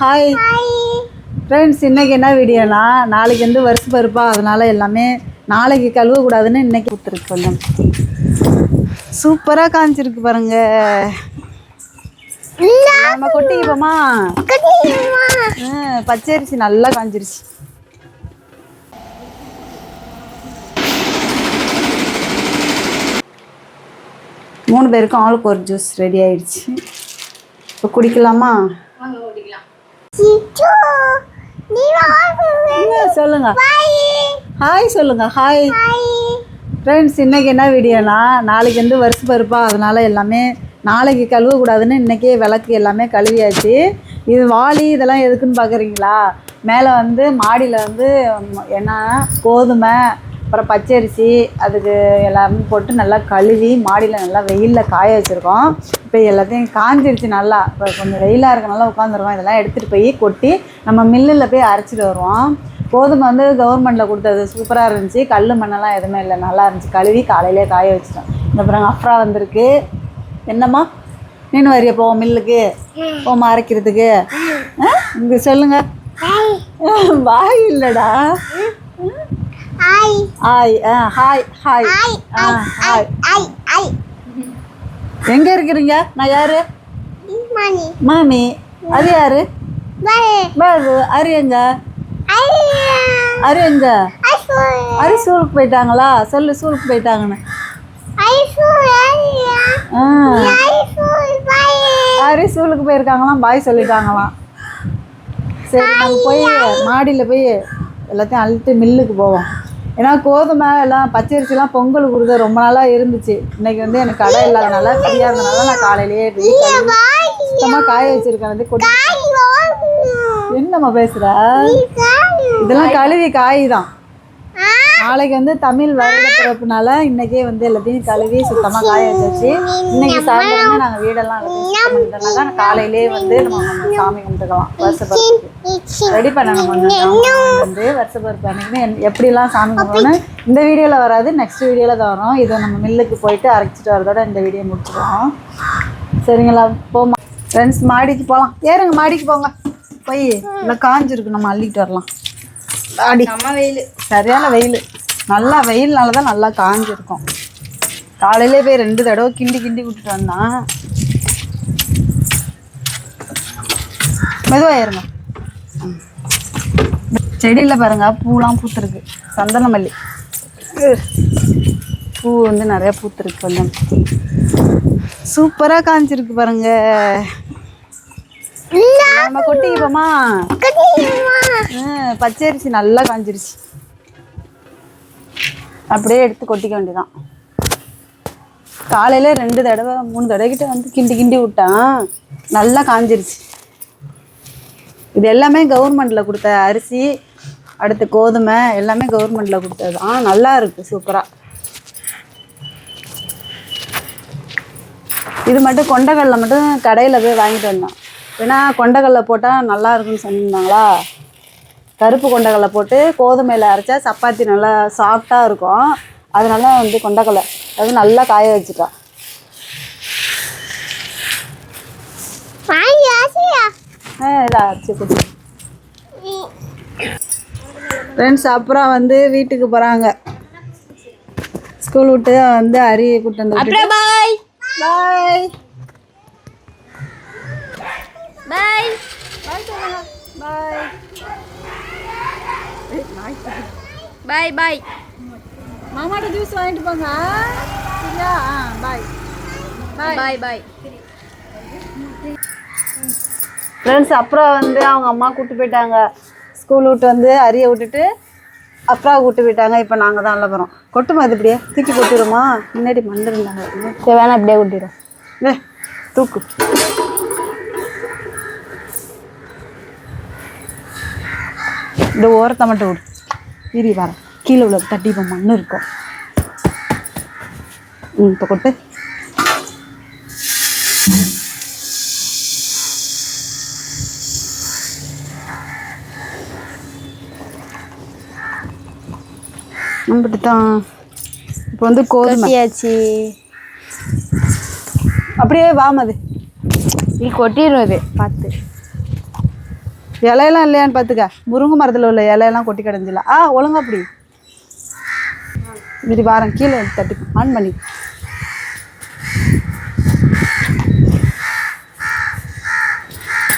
Hi friends, இன்றைக்கி என்ன வீடியோனா, நாளைக்கு வந்து வருஷ பருப்பா, அதனால் எல்லாமே நாளைக்கு கழுவக்கூடாதுன்னு இன்றைக்கி கொடுத்துருக்கு. கொஞ்சம் சூப்பராக காஞ்சிருக்கு பாருங்க. நம்ம கொட்டிப்போமா? பச்சரிசி நல்லா காஞ்சிருச்சு. மூணு பேருக்கும் ஆளுக்கு ஒரு ஜூஸ் ரெடி ஆயிடுச்சு. இப்போ குடிக்கலாமா? சொல்லுங்க ஹாய் சொல்லுங்க. ஹாய் ஃப்ரெண்ட்ஸ், இன்றைக்கி என்ன வீடியோனா, நாளைக்கு வந்து வருஷ பருப்பா, அதனால் எல்லாமே நாளைக்கு கழுவக்கூடாதுன்னு இன்றைக்கே விளக்கு எல்லாமே கழுவியாச்சு. இது வாளி இதெல்லாம் எதுக்குன்னு பார்க்குறீங்களா? மேலே வந்து மாடியில் வந்து என்ன கோதுமை, அப்புறம் பச்சரிசி, அதுக்கு எல்லாமே போட்டு நல்லா கழுவி மாடியில் நல்லா வெயிலில் காய வச்சுருக்கோம். இப்போ எல்லாத்தையும் காஞ்சிருச்சு நல்லா. இப்போ கொஞ்சம் வெயிலாக இருக்கனால உட்காந்துருக்கோம். இதெல்லாம் எடுத்துகிட்டு போய் கொட்டி நம்ம மில்லில் போய் அரைச்சிட்டு வருவோம். கோதுமை வந்து கவர்மெண்ட்டில் கொடுத்தது சூப்பராக இருந்துச்சு. கல் மண்ணெல்லாம் எதுவுமே இல்லை, நல்லா இருந்துச்சு. கழுவி காலையிலே காய வச்சிட்டோம். இந்த அப்புறம் அஃப்ரா வந்திருக்கு. என்னம்மா நீனு வரிய போவோம் மில்லுக்கு போமா அரைக்கிறதுக்கு? இங்கே சொல்லுங்கள். வாய் இல்லைடா. Hi hi hi hi hi. எங்கே இருக்கிறீங்க? நான் யாரு? மாமி. அது யாரு? பாபு. அரி எங்க? அரி எங்க? அரி ஸ்கூலுக்கு போயிட்டாங்களா? சொல்லு, ஸ்கூலுக்கு போயிட்டாங்கன்னு. அரி ஸ்கூலுக்கு போயிருக்காங்களாம், பாய் சொல்லிட்டாங்களாம். சரி, நம்ம போய் மாடியில் போய் எல்லாத்தையும் அழுத்து மில்லுக்கு போவோம். ஏன்னா கோதுமை எல்லாம் பச்சரிசிலாம் பொங்கல் கொடுக்க ரொம்ப நாளாக இருந்துச்சு. இன்றைக்கி வந்து எனக்கு கடை இல்லாதனால ஃப்ரீயாக இருந்தனால நான் காலையிலேயே சுத்தமாக காய வச்சுருக்கேன். வந்து கொட்டி என்னம்மா பேசுகிற? இதெல்லாம் கழுவி காய் தான். நாளைக்கு வந்து தமிழ் வருட பிறப்புனால இன்றைக்கே வந்து எல்லாத்தையும் கழுவி சுத்தமாக காய வச்சாச்சு. இன்றைக்கி சாயந்தரமே நாங்கள் வீடெல்லாம் சுத்தம் பண்ணிட்டோம்னாக்கா காலையிலே வந்து நம்ம சாமி கும்பிட்டுக்கலாம். வருஷ பருப்பு ரெடி பண்ணணும். கொஞ்சம் வந்து வருஷ பருப்பு அன்றைக்கி எப்படிலாம் சாமி கும்பிடணும்னு இந்த வீடியோவில் வராது, நெக்ஸ்ட் வீடியோவில் தான் வரும். இதை நம்ம மில்லுக்கு போயிட்டு அரைச்சிட்டு வரதோட இந்த வீடியோ முடிச்சுருவோம். சரிங்களா? போமா ஃப்ரெண்ட்ஸ், மாடிக்கு போகலாம். ஏறுங்க, மாடிக்கு போங்க. போய் இல்லை காஞ்சிருக்கு, நம்ம அள்ளிட்டு வரலாம். அடி நம்ம வெயில், சரியான வெயில். நல்லா வெயில்னால தான் நல்லா காஞ்சிருக்கும். காலையிலே போய் 2 தடவை கிண்டி விட்டுட்டு வந்தான். மெதுவாக ஏறுங்க. செடியில் பாருங்க பூலாம் பூத்துருக்கு. சந்தன மல்லி பூ வந்து நிறையா பூத்துருக்கு. கொஞ்சம் சூப்பராக காஞ்சிருக்கு பாருங்க. நம்ம கொட்டிப்போமா? பச்சரிசி நல்லா காஞ்சிருச்சு. அப்படியே எடுத்து கொட்டிக்க வேண்டியதான். காலையில் 2 தடவை 3 தடவைக்கிட்ட வந்து கிண்டி விட்டான். நல்லா காஞ்சிருச்சு. இது எல்லாமே கவர்மெண்ட்டில் கொடுத்த அரிசி, அடுத்து கோதுமை எல்லாமே கவர்மெண்ட்டில் கொடுத்தது. நல்லா இருக்குது, சூப்பராக. இது மட்டும் கொண்டைக்கடலை மட்டும் கடையில் போய் வாங்கிட்டு வந்தோம். ஏன்னா கொண்டைக்கடலை போட்டால் நல்லா இருக்குன்னு சொல்லியிருந்தாங்களா. கருப்பு கொண்டைக்கடலை போட்டு கோதுமையில் அரைச்சா சப்பாத்தி நல்லா சாஃப்டாக இருக்கும். அதனால வந்து கொண்டைக்கடலை அது நல்லா காய வச்சுட்டா. அரைச்சி கொடுத்து ஃப்ரெண்ட்ஸ் அப்புறம் வந்து வீட்டுக்கு போகிறாங்க. ஸ்கூல் விட்டு வந்து அரியை கூட்டு வந்து பாய் பாய் பாய் பாய் பாய். மாமாட்ட ஜூஸ் வாங்கிட்டு போங்க. சரியா? பாய் பாய் பாய். ஃப்ரெண்ட்ஸ் அப்புறம் வந்து அவங்க அம்மா கூப்பிட்டு போயிட்டாங்க. ஸ்கூல் விட்டு வந்து அரியை விட்டுட்டு அப்புறம் கூப்பிட்டு போயிட்டாங்க. இப்போ நாங்கள் தான் போகிறோம். கொட்டுமா? அது இப்படியே தூக்கி கொட்டிடுமா? முன்னாடி மண்டிருந்தாங்க. சரி வேணா இப்படியே கொட்டிடும். தூக்கு. இந்த ஓரத்தை மட்டும் விடு. இரி வர கீழே உள்ள தட்டி இப்போ மண்ணு இருக்கும். இப்போ கொட்டு. அப்படித்தான். இப்போ வந்து கோதுமையாச்சு. அப்படியே வாமது நீ கொட்டிடும். அது பார்த்து இலையெல்லாம் இல்லையான்னு பார்த்துக்க. முருங்கை மரத்தில் உள்ள இலையெல்லாம் கொட்டி கிடஞ்சில. ஒழுங்கா அப்படி இப்படி பாருங்க, கீழே தட்டி ஆன் பண்ணி.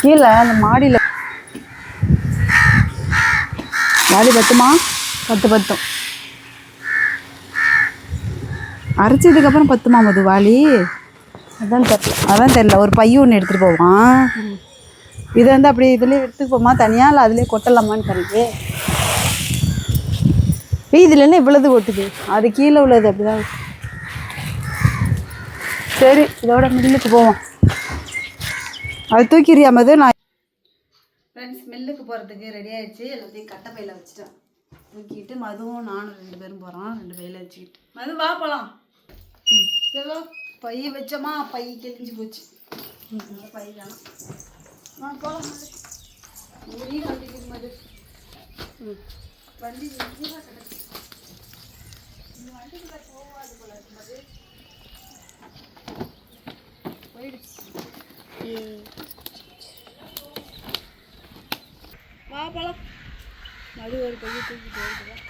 கீழே அந்த மாடியில் வாடி பத்துமா? பத்தும். அரைச்சதுக்கப்புறம் பத்துமா மது வாளி? அதான் தெரியல. ஒரு பைய ஒன்று எடுத்துகிட்டு போவான். இதை வந்து அப்படி இதுலேயே எடுத்துகிட்டு போமா தனியாக, இல்லை அதுலேயே கொட்டலாமான்னு தெரியுது. இதில் என்ன இவ்வளவு கொட்டுது? அது கீழே உள்ளது அப்படிதான். சரி, இதோட மில்லுக்கு போவோம். அது தூக்கிறியா மது? நான் ஃப்ரெண்ட்ஸ் மில்லுக்கு போகிறதுக்கு ரெடி ஆகிடுச்சு. எல்லாத்தையும் கட்டை பையில் வச்சுட்டேன். தூக்கிட்டு மதுவும் நானும் 2 பேரும் போகிறோம். 2 பையில் வச்சுக்கிட்டு. மது வா போகலாம். சரி, பை வச்சோமா, பை கிழிஞ்சு போச்சு. பை தானே போகலாம். ஊரையும் வண்டிக்கு மது வண்டி கிடச்சி இந்த வண்டிக்குள்ள போகாது போல இருக்கு மது. போயிடுச்சு. வா போகலாம். மது ஒரு பையை தூக்கி போயிட்டு.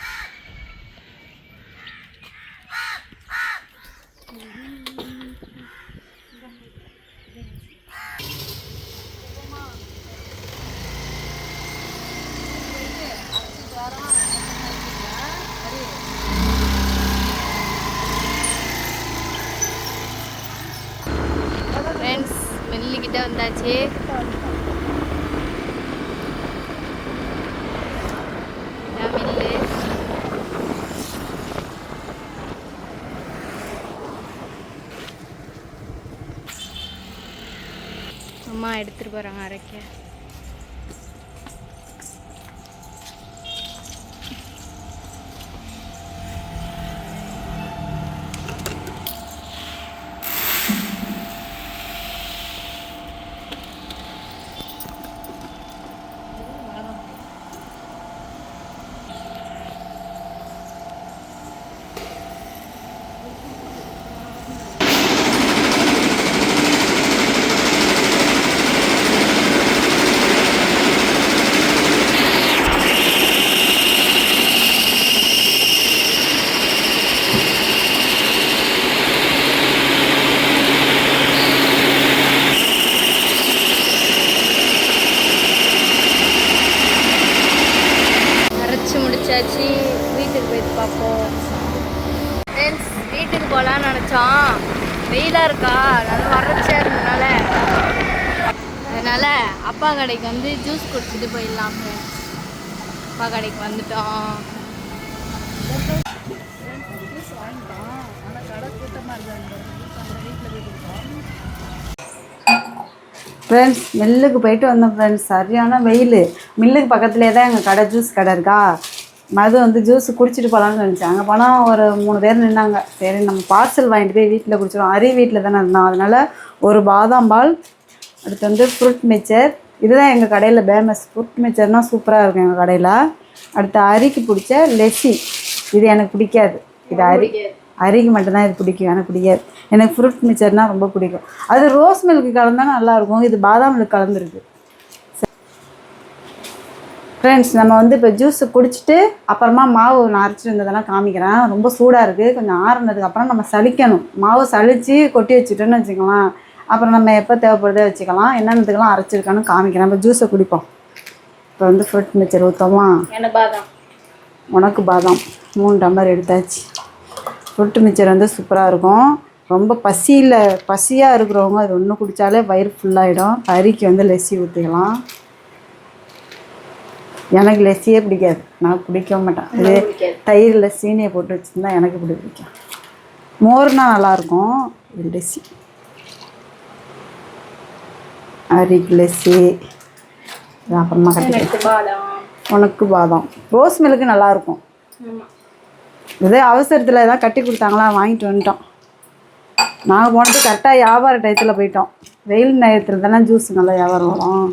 ஃப்ரெண்ட்ஸ் மில்லுக்கிட்ட வந்தாச்சு. மில்லு அம்மா எடுத்துகிட்டு போகிறாங்க அரைக்க. வீட்டுக்கு போயிட்டு பார்ப்போம். ஃப்ரெண்ட்ஸ் வீட்டுக்கு போகலான்னு நினச்சோம். வெயிலாக இருக்கா, நல்லா வறட்சியாக இருந்ததுனால அதனால் அப்பா கடைக்கு வந்து ஜூஸ் குடிச்சிட்டு போயிடலாம். ஃப்ரெண்ட்ஸ் அப்பா கடைக்கு வந்துட்டோம். ஃப்ரெண்ட்ஸ் மில்லுக்கு போயிட்டு வந்தோம். ஃப்ரெண்ட்ஸ் சரியான வெயில். மில்லுக்கு பக்கத்துலேயே தான் எங்கள் கடை, ஜூஸ் கடை இருக்கா. மது வந்து ஜூஸ் குடிச்சிட்டு போகலான்னு நினச்சி அங்கே போனால் ஒரு 3 பேர் நின்னாங்க. சரி நம்ம பார்சல் வாங்கிட்டு போய் வீட்டில் குடிச்சிடும். அரி வீட்டில் தானே இருந்தான். அதனால் ஒரு பாதாம் பால், அடுத்து வந்து ஃப்ரூட் மிக்சர். இதுதான் எங்கள் கடையில் ஃபேமஸ். ஃப்ரூட் மிக்சர்னால் சூப்பராக இருக்கும் எங்கள் கடையில். அடுத்து அரிக்கு பிடிச்ச லெஸ்ஸி. இது எனக்கு பிடிக்காது. இது அரிக்கு மட்டும்தான் இது பிடிக்கும், எனக்கு பிடிக்காது. எனக்கு ஃப்ரூட் மிக்சர்னால் ரொம்ப பிடிக்கும். அது ரோஸ் மில்க்கு கலந்தால் நல்லாயிருக்கும். இது பாதாம் மில்க் கலந்துருக்கு. ஃப்ரெண்ட்ஸ் நம்ம வந்து இப்போ ஜூஸு குடிச்சிட்டு அப்புறமா மாவு நான் அரைச்சிட்டு இருந்ததெல்லாம் காமிக்கிறேன். ரொம்ப சூடாக இருக்குது. கொஞ்சம் ஆறுனதுக்கப்புறம் நம்ம சலிக்கணும். மாவு சலித்து கொட்டி வச்சுட்டோன்னு வச்சுக்கலாம். அப்புறம் நம்ம எப்போ தேவைப்படுதோ வச்சுக்கலாம். என்னென்னதுக்கெல்லாம் அரைச்சிருக்கான்னு காமிக்கிறேன். இப்போ ஜூஸை குடிப்போம். இப்போ வந்து ஃப்ரூட் மிக்சர் ஊற்றமா? பாதாம், உனக்கு பாதாம் 3 டம்ளர் எடுத்தாச்சு. ஃப்ரூட் மிக்சர் வந்து சூப்பராக இருக்கும். ரொம்ப பசியாக இருக்கிறவங்க அது ஒன்று குடித்தாலே வயிறு ஃபுல்லாகிடும். அரிக்கு வந்து லெஸ்ஸி ஊற்றிக்கலாம். எனக்கு லெஸ்ஸியே பிடிக்காது, நான் குடிக்க மாட்டேன். அது தயிரில் சீனியை போட்டு வச்சுருந்தா எனக்கு பிடிக்கும். மோர்னால் நல்லாயிருக்கும். இது லெஸ்ஸி, அரிக்கு லெஸ்ஸி. அப்புறமா உனக்கு பாதாம், ரோஸ் மில்க்கு நல்லாயிருக்கும். இதே அவசரத்தில் எதாவது கட்டி கொடுத்தாங்களா வாங்கிட்டு வந்துட்டோம். நாங்கள் போனது கரெக்டாக வியாபார டயத்தில் போயிட்டோம். வெயில் நேரத்தில் தானே ஜூஸ் நல்லா வியாபாரம் வரும்.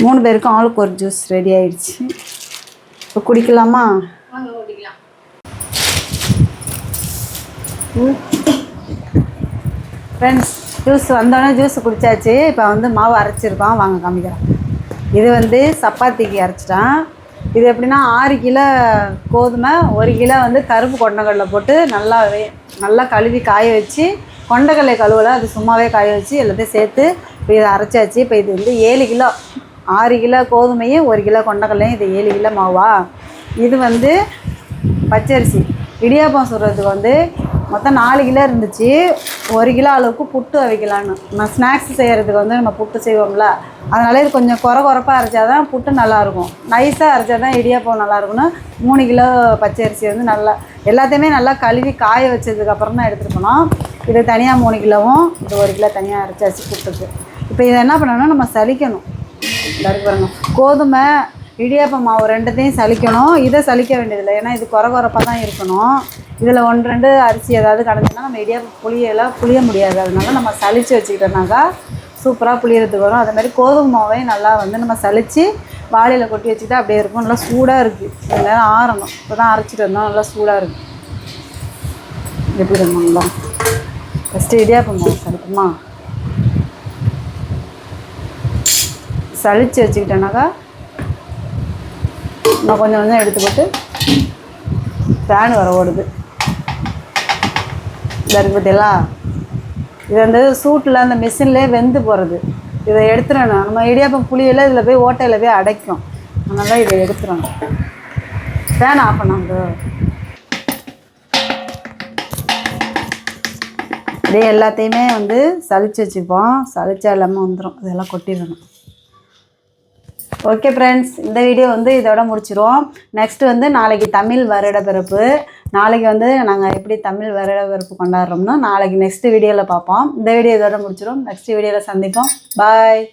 3 பேருக்கும் ஆளுக்கு ஒரு ஜூஸ் ரெடி ஆயிடுச்சு. இப்போ குடிக்கலாமா? ஃப்ரெண்ட்ஸ் ஜூஸ் வந்தோடனே ஜூஸ் குடித்தாச்சு. இப்போ வந்து மாவு அரைச்சிருக்கோம், வாங்க காமிக்கிறேன். இது வந்து சப்பாத்திக்கு அரைச்சிட்டேன். இது எப்படின்னா 6 கிலோ கோதுமை, 1 கிலோ வந்து கருப்பு கொண்டக்கடலை போட்டு நல்லா கழுவி காய வச்சு, கொண்டக்கடலை கழுவலை, அது சும்மாவே காய வச்சு எல்லாத்தையும் சேர்த்து இப்போ இதை அரைச்சாச்சு. இப்போ இது வந்து 7 கிலோ, 6 கிலோ கோதுமையும் 1 கிலோ கொண்டக்கடலையும், இது 7 கிலோ மாவா. இது வந்து பச்சரிசி இடியாப்பம் சுடுறதுக்கு வந்து மொத்தம் 4 கிலோ இருந்துச்சு. 1 கிலோ அளவுக்கு புட்டு அவிக்கலான்னு. நம்ம ஸ்நாக்ஸ் செய்கிறதுக்கு வந்து நம்ம புட்டு செய்வோம்ல, அதனால் இது கொஞ்சம் குறப்பாக அரைச்சா தான் புட்டு நல்லாயிருக்கும். நைஸாக அரைச்சா தான் இடியாப்பம் நல்லாயிருக்குன்னு 3 கிலோ பச்சரிசி வந்து நல்லா எல்லாத்தையுமே நல்லா கழுவி காய வச்சதுக்கப்புறம் தான் எடுத்துருக்கணும். இது தனியாக 3 கிலோவும், இது 1 கிலோ தனியாக அரைச்சாச்சு புட்டுக்கு. இப்போ இதை என்ன பண்ணணும்னா நம்ம சலிக்கணும். பாருங்க, கோதுமை இடியாப்பம் மாவு ரெண்டுத்தையும் சலிக்கணும். இதை சலிக்க வேண்டியதில்லை, ஏன்னா இது குறப்பாக தான் இருக்கணும். இதில் 1-2 அரிசி ஏதாவது கலந்துன்னா நம்ம இடியாப்பம் புளிய முடியாது. அதனால நம்ம சலித்து வச்சுக்கிட்டோம்னாக்கா சூப்பராக புளியறதுக்கு வரும். அதேமாதிரி கோதுமை மாவையும் நல்லா வந்து நம்ம சலித்து வாளியில் கொட்டி வச்சுக்கிட்டா அப்படியே இருக்கும். நல்லா சூடாக இருக்குது, கொஞ்ச நேரம் ஆறணும். இப்போ தான் அரைச்சிட்டு வந்தோம், நல்லா சூடாக இருக்குது. எப்படி இருந்தாங்களா? ஃபஸ்ட்டு இடியாப்பம் மாவு சலிக்குமா, சலித்து வச்சுக்கிட்டோன்னாக்கா நான் கொஞ்சம் எடுத்து போட்டு ஃபேன் வர ஓடுது. இதாக இருக்குது பார்த்தீங்களா? இது வந்து சூட்டில் அந்த மிஷின்லேயே வெந்து போகிறது. இதை எடுத்துடணும். நம்ம இடியாப்பம் புளியில் இதில் போய் ஓட்டையில் போய் அடைக்கும். அதனால இதை எடுத்துடணும். ஃபேன் ஆஃப் பண்ணாங்க. அப்படியே எல்லாத்தையுமே வந்து சலித்து வச்சுப்போம். சலிச்சா எல்லாமே வந்துடும், அதெல்லாம் கொட்டிடணும். ஓகே ஃப்ரெண்ட்ஸ், இந்த வீடியோ வந்து இதோட முடிச்சிடுவோம். நெக்ஸ்ட்டு வந்து நாளைக்கு தமிழ் வருடப்பிறப்பு. நாளைக்கு வந்து நாங்கள் எப்படி தமிழ் வருடப்பிறப்பு கொண்டாடுறோம்னா நாளைக்கு நெக்ஸ்ட் வீடியோவில் பார்ப்போம். இந்த வீடியோ இதோட முடிச்சிடுவோம். நெக்ஸ்ட் வீடியோவில் சந்திப்போம். பாய்.